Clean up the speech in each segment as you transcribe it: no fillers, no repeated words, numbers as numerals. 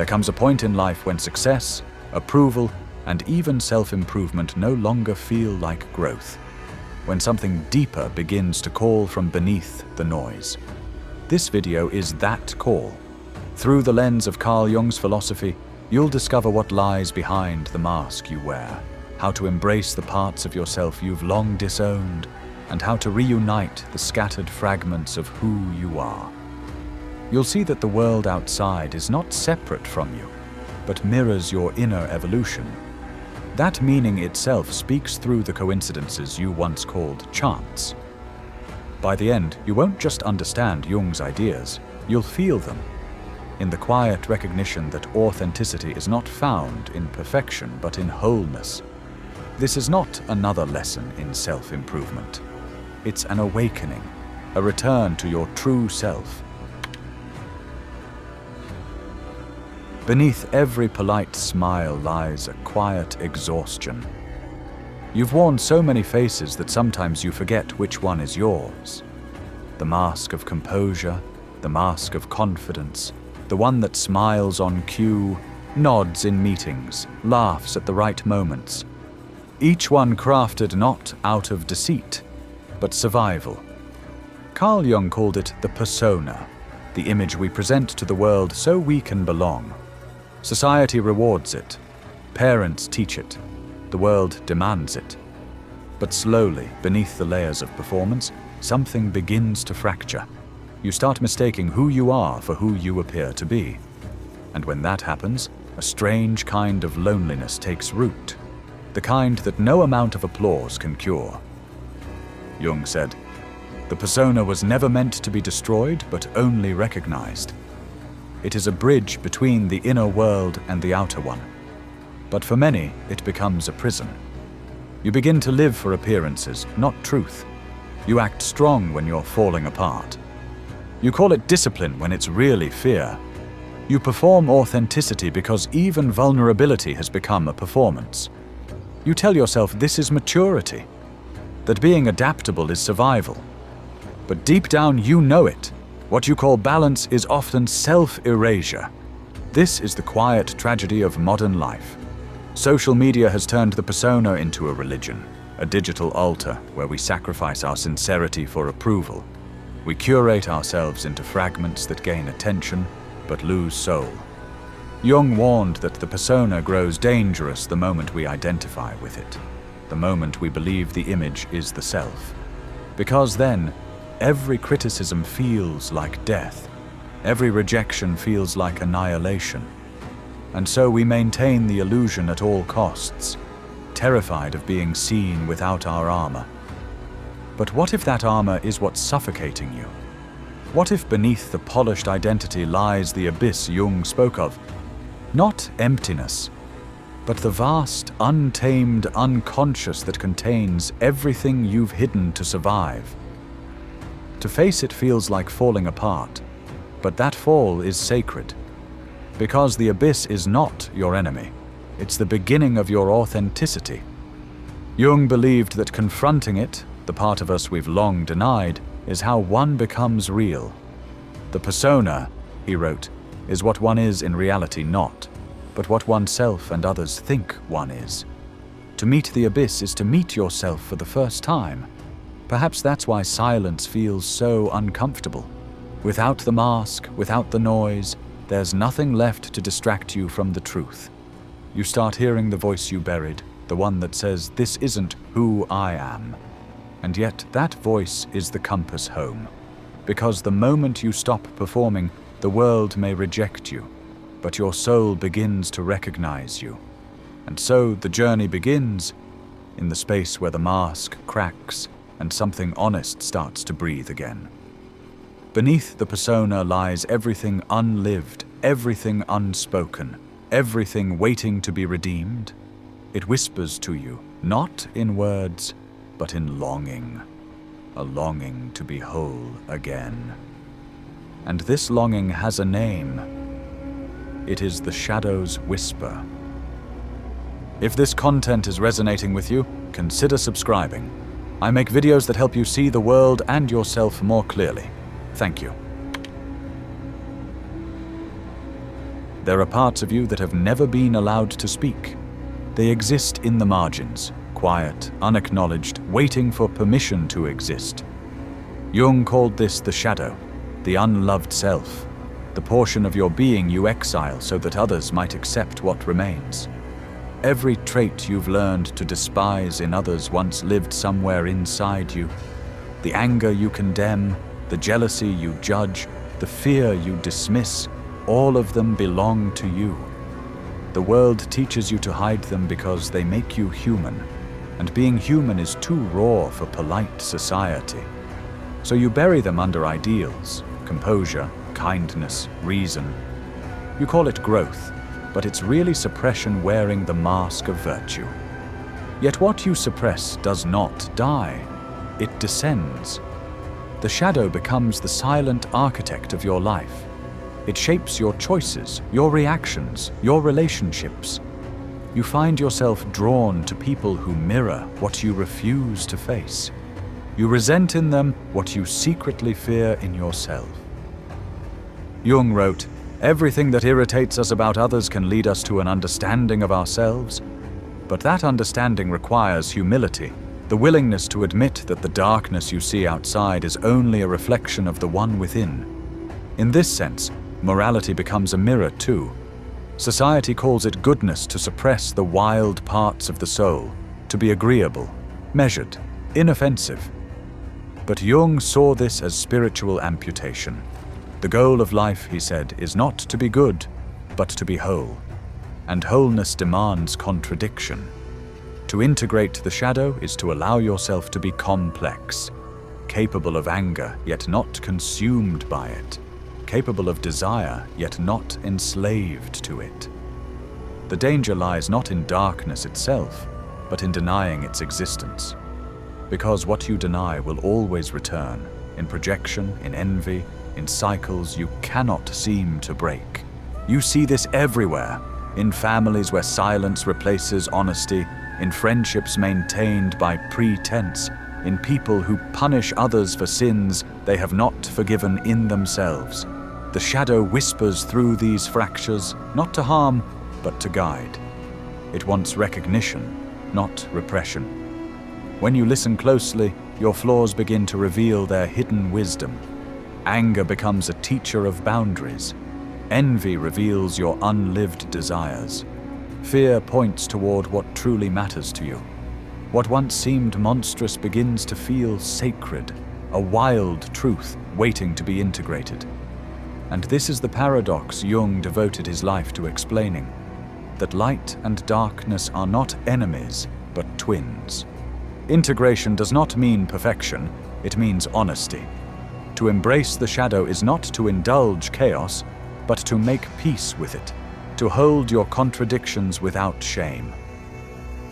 There comes a point in life when success, approval, and even self-improvement no longer feel like growth. When something deeper begins to call from beneath the noise. This video is that call. Through the lens of Carl Jung's philosophy, you'll discover what lies behind the mask you wear, how to embrace the parts of yourself you've long disowned, and how to reunite the scattered fragments of who you are. You'll see that the world outside is not separate from you, but mirrors your inner evolution. That meaning itself speaks through the coincidences you once called chance. By the end, you won't just understand Jung's ideas, you'll feel them, in the quiet recognition that authenticity is not found in perfection but in wholeness. This is not another lesson in self-improvement. It's an awakening, a return to your true self. Beneath every polite smile lies a quiet exhaustion. You've worn so many faces that sometimes you forget which one is yours. The mask of composure, the mask of confidence, the one that smiles on cue, nods in meetings, laughs at the right moments. Each one crafted not out of deceit, but survival. Carl Jung called it the persona, the image we present to the world so we can belong. Society rewards it. Parents teach it. The world demands it. But slowly, beneath the layers of performance, something begins to fracture. You start mistaking who you are for who you appear to be. And when that happens, a strange kind of loneliness takes root, the kind that no amount of applause can cure. Jung said, "The persona was never meant to be destroyed, but only recognized. It is a bridge between the inner world and the outer one. But for many, it becomes a prison. You begin to live for appearances, not truth. You act strong when you're falling apart. You call it discipline when it's really fear. You perform authenticity because even vulnerability has become a performance. You tell yourself this is maturity, that being adaptable is survival. But deep down you know it. What you call balance is often self-erasure. This is the quiet tragedy of modern life. Social media has turned the persona into a religion, a digital altar where we sacrifice our sincerity for approval. We curate ourselves into fragments that gain attention but lose soul. Jung warned that the persona grows dangerous the moment we identify with it, the moment we believe the image is the self. Because then, every criticism feels like death. Every rejection feels like annihilation. And so we maintain the illusion at all costs, terrified of being seen without our armor. But what if that armor is what's suffocating you? What if beneath the polished identity lies the abyss Jung spoke of? Not emptiness, but the vast, untamed unconscious that contains everything you've hidden to survive. To face it feels like falling apart, but that fall is sacred. Because the abyss is not your enemy. It's the beginning of your authenticity. Jung believed that confronting it, the part of us we've long denied, is how one becomes real. The persona, he wrote, is what one is in reality not, but what oneself and others think one is. To meet the abyss is to meet yourself for the first time. Perhaps that's why silence feels so uncomfortable. Without the mask, without the noise, there's nothing left to distract you from the truth. You start hearing the voice you buried, the one that says, "This isn't who I am." And yet that voice is the compass home. Because the moment you stop performing, the world may reject you, but your soul begins to recognize you. And so the journey begins in the space where the mask cracks and something honest starts to breathe again. Beneath the persona lies everything unlived, everything unspoken, everything waiting to be redeemed. It whispers to you, not in words, but in longing, a longing to be whole again. And this longing has a name. It is the shadow's whisper. If this content is resonating with you, consider subscribing. I make videos that help you see the world and yourself more clearly. Thank you. There are parts of you that have never been allowed to speak. They exist in the margins, quiet, unacknowledged, waiting for permission to exist. Jung called this the shadow, the unloved self, the portion of your being you exile so that others might accept what remains. Every trait you've learned to despise in others once lived somewhere inside you. The anger you condemn, the jealousy you judge, the fear you dismiss, all of them belong to you. The world teaches you to hide them because they make you human, and being human is too raw for polite society. So you bury them under ideals, composure, kindness, reason. You call it growth, but it's really suppression wearing the mask of virtue. Yet what you suppress does not die. It descends. The shadow becomes the silent architect of your life. It shapes your choices, your reactions, your relationships. You find yourself drawn to people who mirror what you refuse to face. You resent in them what you secretly fear in yourself. Jung wrote, "Everything that irritates us about others can lead us to an understanding of ourselves, but that understanding requires humility, the willingness to admit that the darkness you see outside is only a reflection of the one within." In this sense, morality becomes a mirror too. Society calls it goodness to suppress the wild parts of the soul, to be agreeable, measured, inoffensive. But Jung saw this as spiritual amputation. The goal of life, he said, is not to be good, but to be whole. And wholeness demands contradiction. To integrate the shadow is to allow yourself to be complex, capable of anger, yet not consumed by it, capable of desire, yet not enslaved to it. The danger lies not in darkness itself, but in denying its existence. Because what you deny will always return, in projection, in envy, in cycles you cannot seem to break. You see this everywhere, in families where silence replaces honesty, in friendships maintained by pretense, in people who punish others for sins they have not forgiven in themselves. The shadow whispers through these fractures, not to harm, but to guide. It wants recognition, not repression. When you listen closely, your flaws begin to reveal their hidden wisdom. Anger becomes a teacher of boundaries. Envy reveals your unlived desires. Fear points toward what truly matters to you. What once seemed monstrous begins to feel sacred, a wild truth waiting to be integrated. And this is the paradox Jung devoted his life to explaining, that light and darkness are not enemies, but twins. Integration does not mean perfection, it means honesty. To embrace the shadow is not to indulge chaos, but to make peace with it, to hold your contradictions without shame.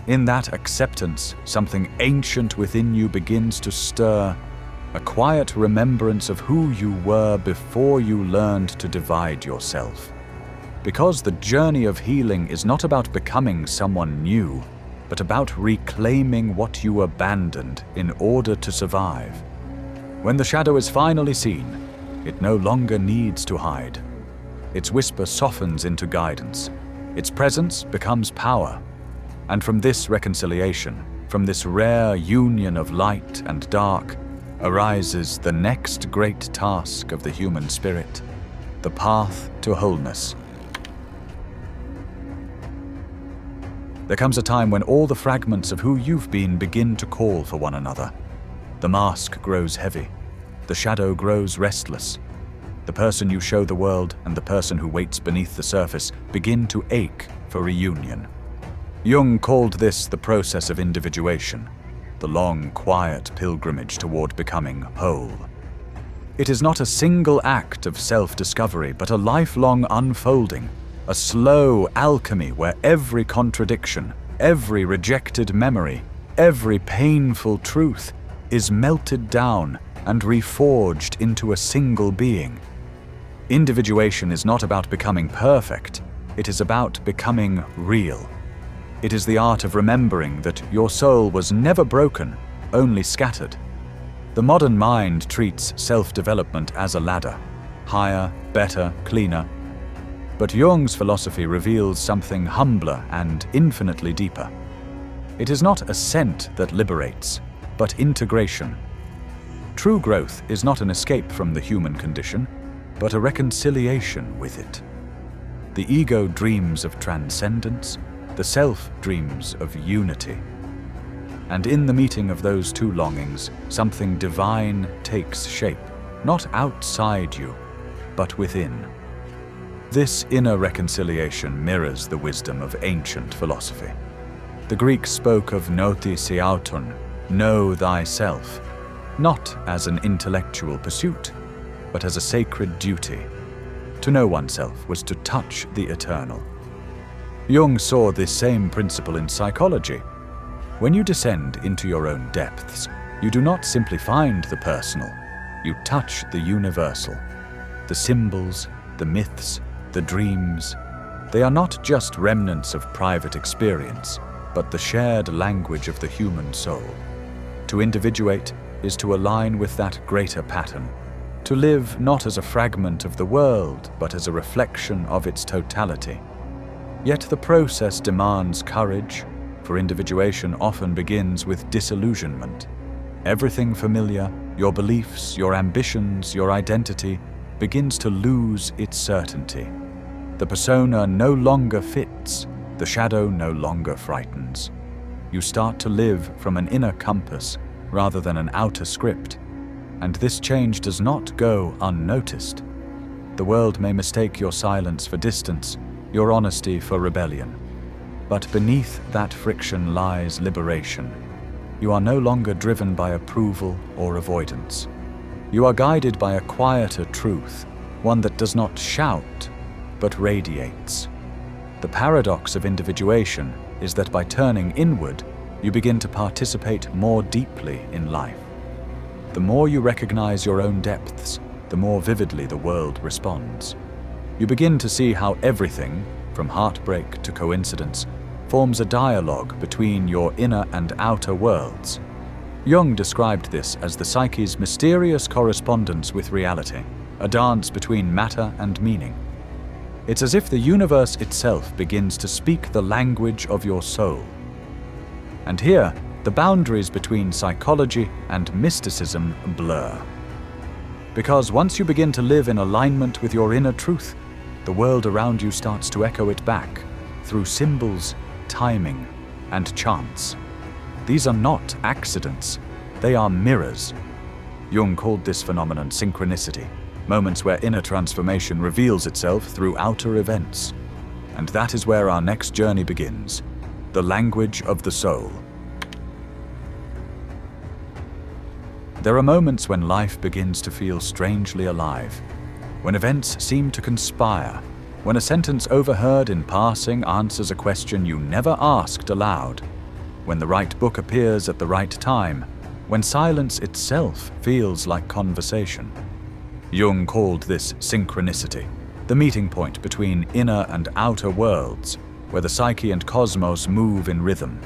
In that acceptance, something ancient within you begins to stir, a quiet remembrance of who you were before you learned to divide yourself. Because the journey of healing is not about becoming someone new, but about reclaiming what you abandoned in order to survive. When the shadow is finally seen, it no longer needs to hide. Its whisper softens into guidance. Its presence becomes power. And from this reconciliation, from this rare union of light and dark, arises the next great task of the human spirit, the path to wholeness. There comes a time when all the fragments of who you've been begin to call for one another. The mask grows heavy. The shadow grows restless. The person you show the world and the person who waits beneath the surface begin to ache for reunion. Jung called this the process of individuation, the long, quiet pilgrimage toward becoming whole. It is not a single act of self-discovery, but a lifelong unfolding, a slow alchemy where every contradiction, every rejected memory, every painful truth is melted down and reforged into a single being. Individuation is not about becoming perfect, it is about becoming real. It is the art of remembering that your soul was never broken, only scattered. The modern mind treats self-development as a ladder, higher, better, cleaner. But Jung's philosophy reveals something humbler and infinitely deeper. It is not ascent that liberates, but integration. True growth is not an escape from the human condition, but a reconciliation with it. The ego dreams of transcendence, the self dreams of unity. And in the meeting of those two longings, something divine takes shape, not outside you, but within. This inner reconciliation mirrors the wisdom of ancient philosophy. The Greeks spoke of noti se auton, know thyself, not as an intellectual pursuit, but as a sacred duty. To know oneself was to touch the eternal. Jung saw this same principle in psychology. When you descend into your own depths, you do not simply find the personal, you touch the universal. The symbols, the myths, the dreams, they are not just remnants of private experience, but the shared language of the human soul. To individuate is to align with that greater pattern, to live not as a fragment of the world, but as a reflection of its totality. Yet the process demands courage, for individuation often begins with disillusionment. Everything familiar, your beliefs, your ambitions, your identity, begins to lose its certainty. The persona no longer fits, the shadow no longer frightens. You start to live from an inner compass rather than an outer script, and this change does not go unnoticed. The world may mistake your silence for distance, your honesty for rebellion. But beneath that friction lies liberation. You are no longer driven by approval or avoidance. You are guided by a quieter truth, one that does not shout, but radiates. The paradox of individuation is that by turning inward, you begin to participate more deeply in life. The more you recognize your own depths, the more vividly the world responds. You begin to see how everything, from heartbreak to coincidence, forms a dialogue between your inner and outer worlds. Jung described this as the psyche's mysterious correspondence with reality, a dance between matter and meaning. It's as if the universe itself begins to speak the language of your soul. And here, the boundaries between psychology and mysticism blur. Because once you begin to live in alignment with your inner truth, the world around you starts to echo it back through symbols, timing, and chance. These are not accidents, they are mirrors. Jung called this phenomenon synchronicity, moments where inner transformation reveals itself through outer events. And that is where our next journey begins, the language of the soul. There are moments when life begins to feel strangely alive, when events seem to conspire, when a sentence overheard in passing answers a question you never asked aloud, when the right book appears at the right time, when silence itself feels like conversation. Jung called this synchronicity, the meeting point between inner and outer worlds, where the psyche and cosmos move in rhythm.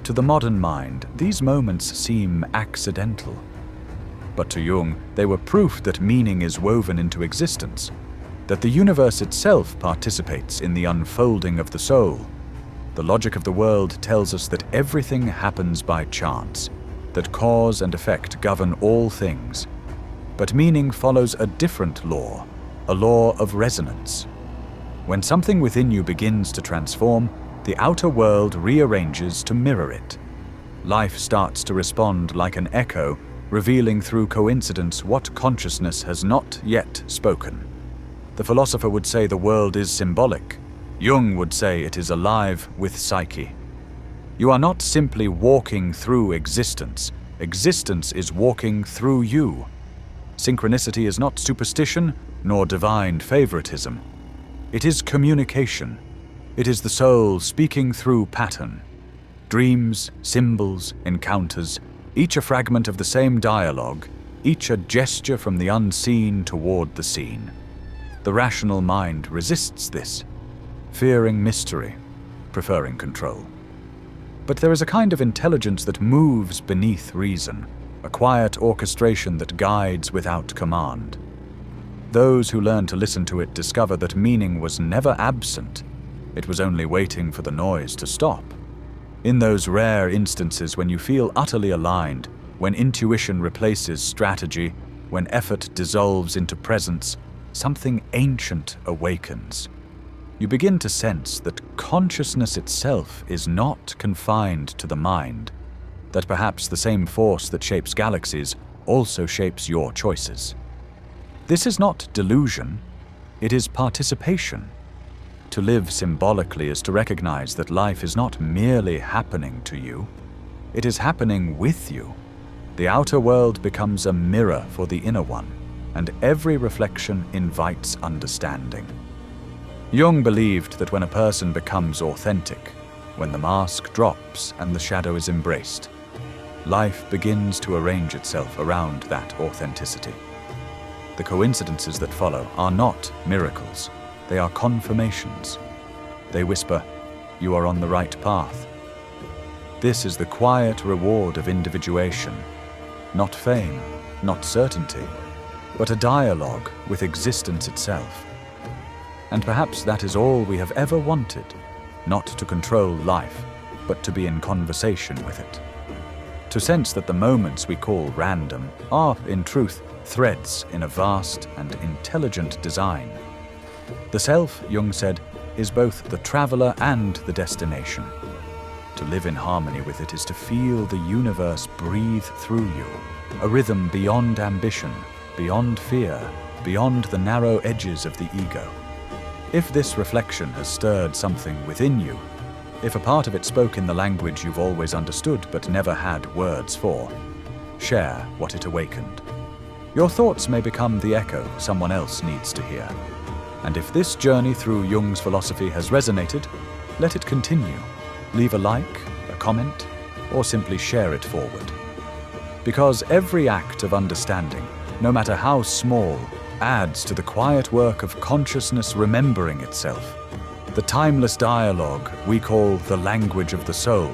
To the modern mind, these moments seem accidental. But to Jung, they were proof that meaning is woven into existence, that the universe itself participates in the unfolding of the soul. The logic of the world tells us that everything happens by chance, that cause and effect govern all things. But meaning follows a different law, a law of resonance. When something within you begins to transform, the outer world rearranges to mirror it. Life starts to respond like an echo, revealing through coincidence what consciousness has not yet spoken. The philosopher would say the world is symbolic. Jung would say it is alive with psyche. You are not simply walking through existence. Existence is walking through you. Synchronicity is not superstition nor divine favoritism. It is communication. It is the soul speaking through pattern. Dreams, symbols, encounters, each a fragment of the same dialogue, each a gesture from the unseen toward the seen. The rational mind resists this, fearing mystery, preferring control. But there is a kind of intelligence that moves beneath reason, a quiet orchestration that guides without command. those who learn to listen to it discover that meaning was never absent. It was only waiting for the noise to stop. In those rare instances when you feel utterly aligned, when intuition replaces strategy, when effort dissolves into presence, something ancient awakens. You begin to sense that consciousness itself is not confined to the mind, that perhaps the same force that shapes galaxies also shapes your choices. This is not delusion, it is participation. To live symbolically is to recognize that life is not merely happening to you, it is happening with you. The outer world becomes a mirror for the inner one, and every reflection invites understanding. Jung believed that when a person becomes authentic, when the mask drops and the shadow is embraced, life begins to arrange itself around that authenticity. The coincidences that follow are not miracles, they are confirmations. They whisper, "You are on the right path." This is the quiet reward of individuation, not fame, not certainty, but a dialogue with existence itself. And perhaps that is all we have ever wanted, not to control life, but to be in conversation with it. To sense that the moments we call random are, in truth, threads in a vast and intelligent design. The self, Jung said, is both the traveler and the destination. To live in harmony with it is to feel the universe breathe through you, a rhythm beyond ambition, beyond fear, beyond the narrow edges of the ego. If this reflection has stirred something within you, if a part of it spoke in the language you've always understood but never had words for, share what it awakened. Your thoughts may become the echo someone else needs to hear. And if this journey through Jung's philosophy has resonated, let it continue. Leave a like, a comment, or simply share it forward. Because every act of understanding, no matter how small, adds to the quiet work of consciousness remembering itself, the timeless dialogue we call the language of the soul.